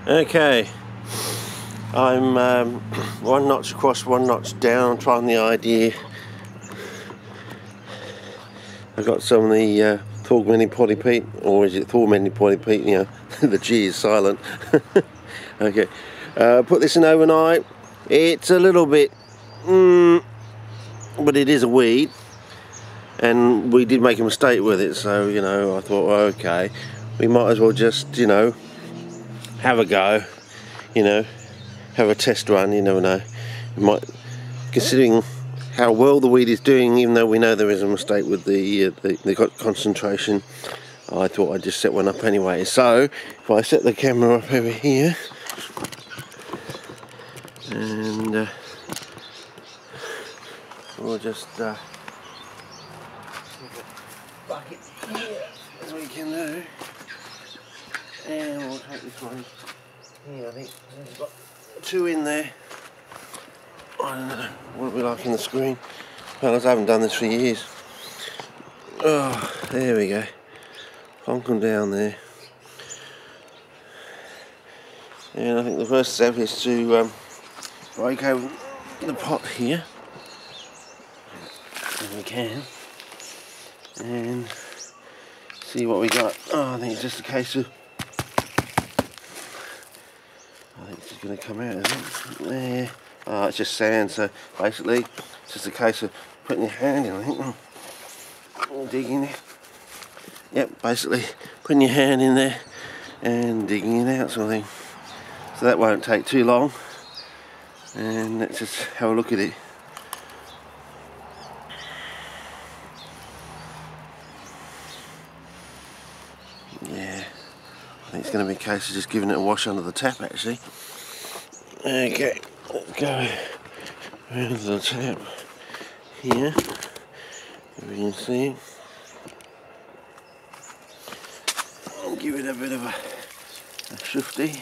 Okay, I'm one notch across, one notch down, trying the idea. I've got some of the tormenting potty peat, or is it tormenting potty peat? You know, the G is silent. Okay, put this in overnight. It's a little bit, but it is a weed, and we did make a mistake with it. So you know, I thought, well, okay, we might as well just, you know, have a go. You know, have a test run. You never know. We might, considering how well the weed is doing, even though we know there is a mistake with the concentration, I thought I'd just set one up anyway. So if I set the camera up over here, and we'll just put a bucket here as we can do, and we'll take this one here. I think there's got two in there. I don't know what it'll be like in the screen. Fellas, I haven't done this for years. Oh, there we go. Plonk them down there. And I think the first step is to break open the pot here, if we can, and see what we got. Oh, I think it's just a case of, I think it's just going to come out, isn't it? There. Oh, it's just sand, so basically it's just a case of putting your hand in, I think, and digging it. Yep, basically putting your hand in there and digging it out, sort of thing. So that won't take too long, and let's just have a look at it. Yeah, I think it's going to be a case of just giving it a wash under the tap, actually. Okay, let's go around the tap here, if you can see. I'll give it a bit of a shifty.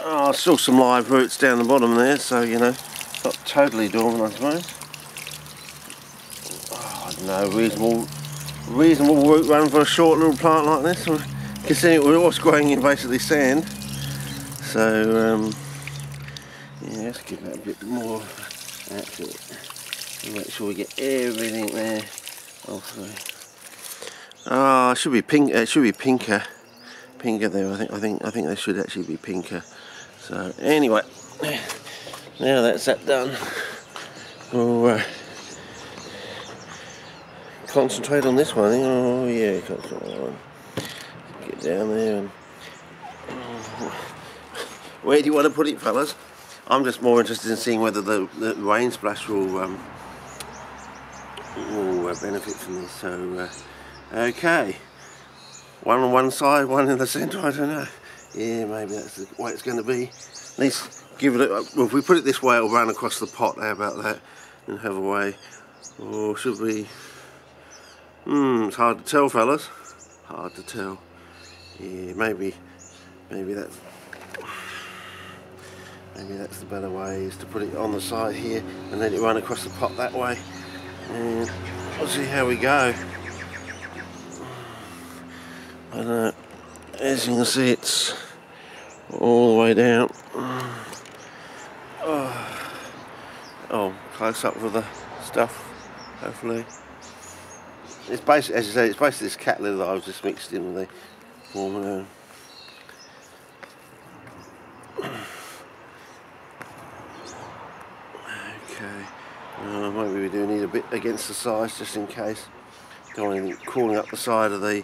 Oh, still some live roots down the bottom there, so you know, not totally dormant, I suppose. Oh, I don't know, reasonable root run for a short little plant like this, considering it was growing in basically sand. So yeah, let's give that a bit more. That's it. Make sure we get everything there. Oh, it should be pink. It should be pinker there. I think they should actually be pinker. So anyway, now that's that done, we'll concentrate on this one. Oh yeah, concentrate on. Get down there and where do you want to put it, fellas? I'm just more interested in seeing whether the rain splash will benefit from this. So okay, one on one side, one in the centre. I don't know. Yeah, maybe that's the way it's going to be. At least give it. Well, if we put it this way, it'll run across the pot. How about that? And have a way. Or should we? It's hard to tell, fellas. Hard to tell. Yeah, maybe that's the better way, is to put it on the side here and let it run across the pot that way. And we'll see how we go. I don't know. As you can see, it's all the way down. Oh, close up with the stuff, hopefully. It's basically, as you say, it's basically this cat litter that I was just mixed in with the formula. Okay, maybe we do need a bit against the sides just in case. Don't want anything crawling up the side of the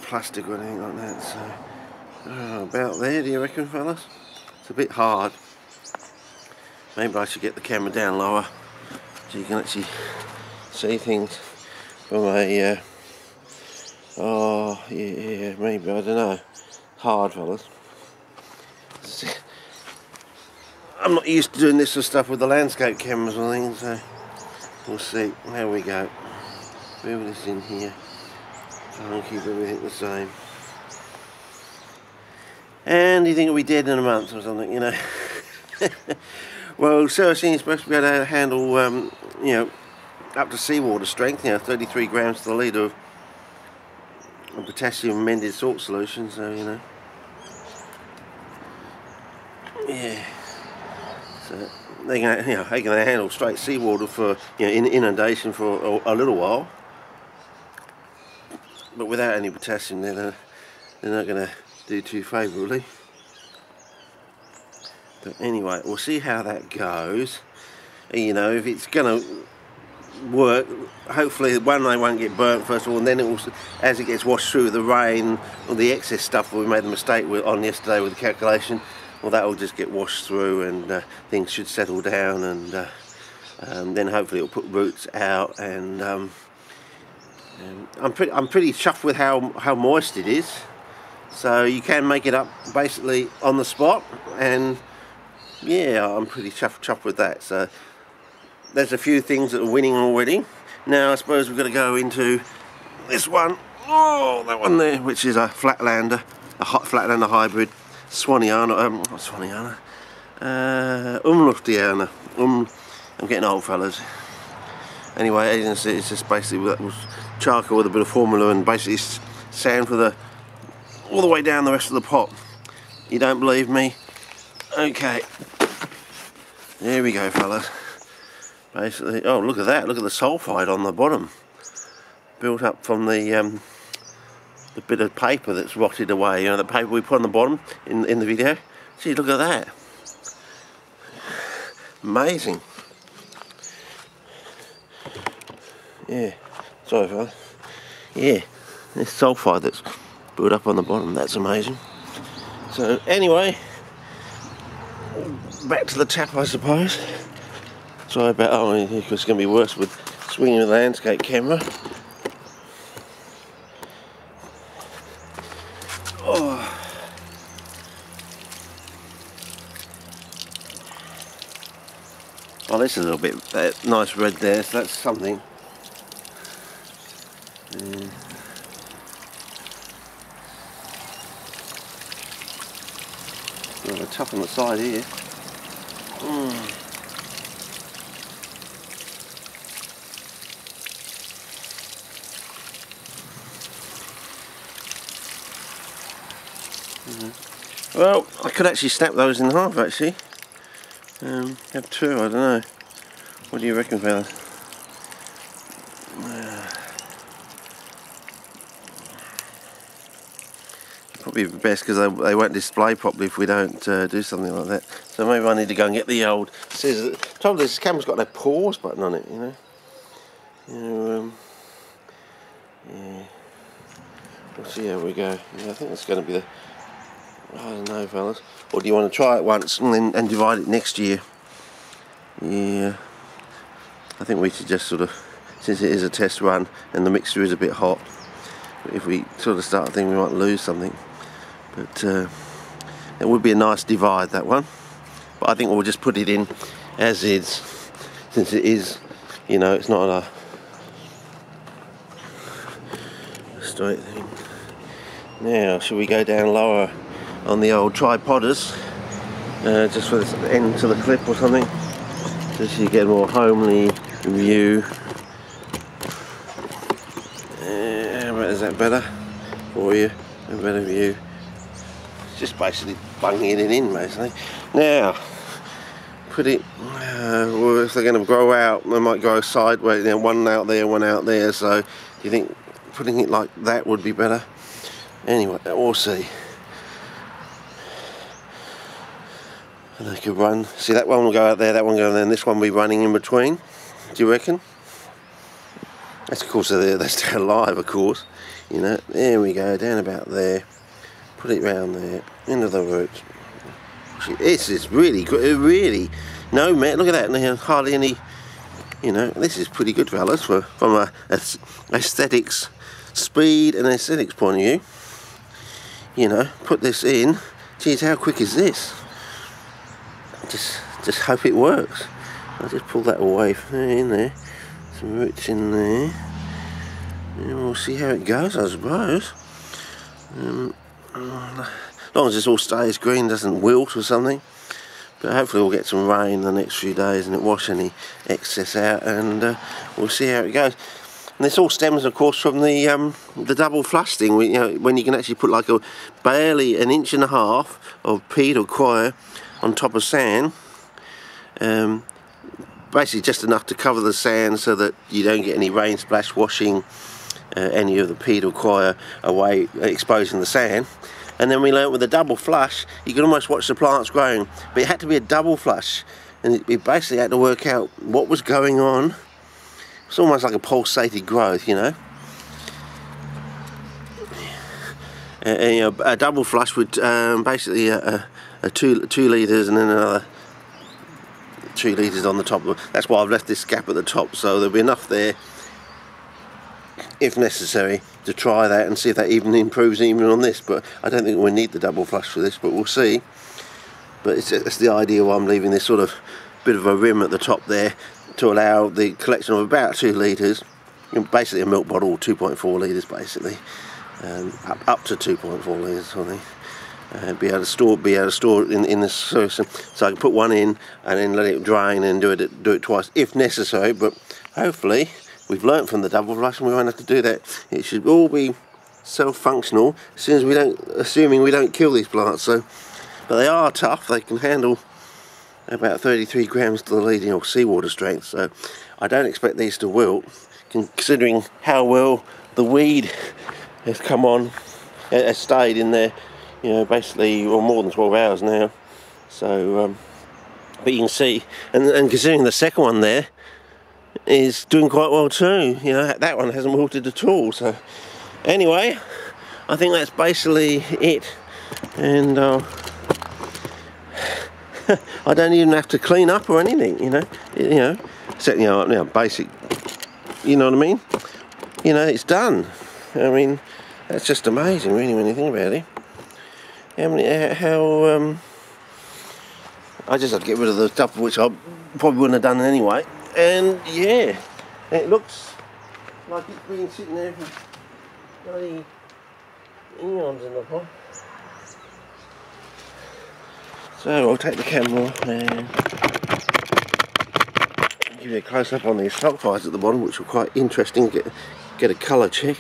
plastic or anything like that. So about there, do you reckon, fellas? It's a bit hard. Maybe I should get the camera down lower so you can actually see things from a oh yeah, maybe, I don't know. Hard, fellas. I'm not used to doing this sort of stuff with the landscape cameras and things, so we'll see how we go. Move this in here. Try and keep everything the same. And you think it'll be dead in a month or something, you know. Well, seriously, you're supposed to be able to handle, you know, up to seawater strength, you know, 33 grams to the litre of potassium mended salt solution, so you know. Yeah. So they can, you know, they can handle straight seawater for, you know, inundation for a little while. But without any potassium, they're not going to do too favourably. But anyway, we'll see how that goes. You know, if it's going to work, hopefully one, they won't get burnt first of all, and then it will, as it gets washed through the rain or the excess stuff we made the mistake with on yesterday with the calculation, well, that will just get washed through, and things should settle down, and then hopefully it'll put roots out, and I'm pretty chuffed with how moist it is. So you can make it up basically on the spot, and yeah, I'm pretty chuffed with that. So there's a few things that are winning already. Now I suppose we've got to go into this one. Oh, that one there, which is a Flatlander, Flatlander hybrid, Swaniana, not Swaniana, Umluftiana. I'm getting old, fellas. Anyway, as you can see, it's just basically that was charcoal with a bit of formula and basically sand for all the way down the rest of the pot. You don't believe me? Okay. There we go, fellas. Basically, oh, look at that. Look at the sulphide on the bottom. Built up from the bit of paper that's rotted away. You know, the paper we put on the bottom in the video. Gee, look at that. Amazing. Yeah. Sorry, fellas. Yeah. There's sulphide that's built up on the bottom. That's amazing. So, anyway, back to the tap, I suppose. Sorry about, oh, it's going to be worse with swinging the landscape camera. Oh. Oh, this is a little bit nice red there, so that's something. Oh, tough on the side here. Well, I could actually snap those in half, actually. Have two, I don't know. What do you reckon, fellas? Probably best because they won't display properly if we don't do something like that. So maybe I need to go and get the old scissors. The trouble is, this camera's got no pause button on it, you know. Yeah. We'll see how we go. Yeah, I think that's going to be the. I don't know, fellas. Or do you want to try it once and divide it next year? Yeah. I think we should just sort of, since it is a test run and the mixture is a bit hot, if we sort of start thinking we might lose something. But it would be a nice divide, that one. But I think we'll just put it in as is, since it is, you know, it's not a straight thing. Now, should we go down lower on the old tripodders, just for the end to the clip or something, just so you get a more homely view. Is that better for you? A better view. Just basically bunging it in, basically. Now, put it. Well, if they're going to grow out, they might go sideways. You know, one out there, one out there. So, do you think putting it like that would be better? Anyway, we'll see. And they could run. See, that one will go out there, that one will go there, and this one will be running in between. Do you reckon? That's, of course, they stay alive, of course. You know, there we go, down about there. Put it round there, into the roots. This is really good, really. No, man, look at that, there's hardly any, you know, this is pretty good, fellas, from a aesthetics, speed and aesthetics point of view. You know, put this in. Geez, how quick is this? Just hope it works. I'll just pull that away in there. Some roots in there. And we'll see how it goes, I suppose. As long as this all stays green, doesn't wilt or something. But hopefully we'll get some rain the next few days and it wash any excess out, and we'll see how it goes. And this all stems, of course, from the double flush thing. When you can actually put like barely an inch and a half of peat or coir on top of sand, basically just enough to cover the sand so that you don't get any rain splash washing any of the peat or coir away, exposing the sand. And then we learnt with the double flush, you can almost watch the plants growing, but it had to be a double flush, and we basically had to work out what was going on. It's almost like a pulsated growth, you know. A double flush would basically a 2 litres and then another 2 litres on the top. That's why I've left this gap at the top, so there'll be enough there, if necessary, to try that and see if that even improves even on this. But I don't think we need the double flush for this, but we'll see. But it's the idea why I'm leaving this sort of bit of a rim at the top there to allow the collection of about 2 litres, basically a milk bottle, 2.4 litres basically, up to 2.4 litres I think. Be able to store it in this solution, so I can put one in and then let it drain and do it twice if necessary. But hopefully we've learnt from the double flush and we won't have to do that. It should all be self-functional as soon as assuming we don't kill these plants. So, but they are tough. They can handle about 33 grams to the litre or seawater strength. So I don't expect these to wilt, considering how well the weed has come on, has stayed in there. You know, basically, or more than 12 hours now. So, but you can see, and considering the second one there is doing quite well too. You know, that one hasn't wilted at all. So, anyway, I think that's basically it. And I don't even have to clean up or anything. You know, setting up basic. You know what I mean? You know, it's done. I mean, that's just amazing, really, when you think about it. I just have to get rid of the stuff which I probably wouldn't have done anyway. And yeah, it looks like it's been sitting there for bloody eons in the pot. So I'll take the camera off and give you a close up on these sulphides at the bottom, which were quite interesting. Get a colour check.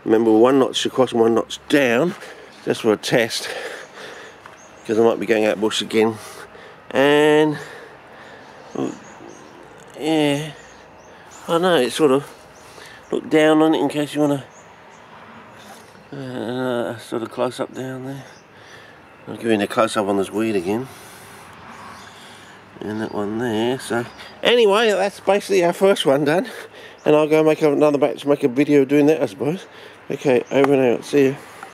Remember, 1 notch across and 1 notch down, just for a test, because I might be going out bush again. And yeah, I don't know, it's sort of look down on it in case you want to sort of close up down there. I'll give you a close up on this weed again, and that one there. So anyway, that's basically our first one done, and I'll go make another batch, make a video doing that, I suppose. Okay, over and out, see you.